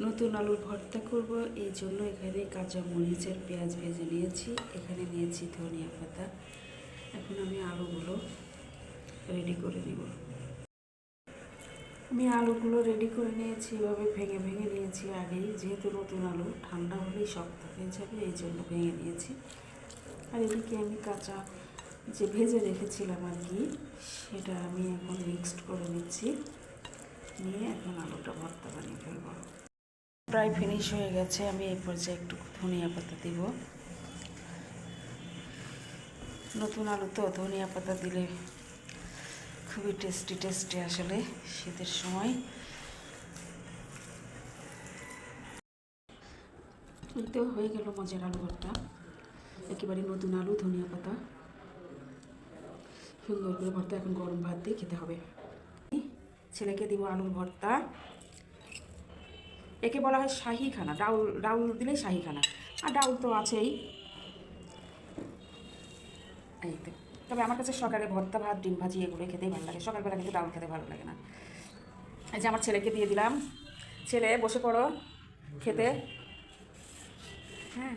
নতুন আলুর ভর্তা করব, এই জন্য এখানে কাঁচা মরিচ আর পেঁয়াজ ভেজে নিয়েছি। এখানে নিয়েছি ধনিয়া পাতা। এখন আমি আলুগুলো রেডি করে নিব। আমি আলুগুলো রেডি করে নিয়েছি, এভাবে ভেঙে ভেঙে নিয়েছি আগেই, যেহেতু নতুন আলু ঠান্ডা হলেই শক্ত হয়ে যাবে, এই জন্য ভেঙে নিয়েছি। আর এদিকে আমি কাঁচা যে ভেজে রেখেছিলাম আর কি, সেটা আমি এখন মিক্সড করে নিচ্ছি, নিয়ে এখন আলুটা ভর্তা বানিয়ে ফেলব। প্রায় ফিনিশ হয়ে গেছে। আমি এই পর্যায়ে একটু ধনিয়া পাতা দিব। নতুন আলু তো ধনিয়া পাতা দিলে খুবই টেস্টি টেস্টি আসলে শীতের সময়। তো হয়ে গেল মজার আলু ভর্তা, একেবারে নতুন আলু, ধনিয়া পাতা, সুন্দর করে ভর্তা। এখন গরম ভাত দিয়ে খেতে হবে। ছেলেকে দিব আলুর ভর্তা। একে বলা হয় শাহি খানা। ডাউল ডাউল দিলেই শাহি খানা, আর ডাউল তো আছেই। এই তো, তবে আমার কাছে সকালে ভর্তা, ভাত, ডিম ভাজি এগুলো খেতেই ভালো লাগে। সকালবেলা কিন্তু ডাউল খেতে ভালো লাগে না। এই যে আমার ছেলেকে দিয়ে দিলাম। ছেলে বসে পড়ো খেতে। হ্যাঁ,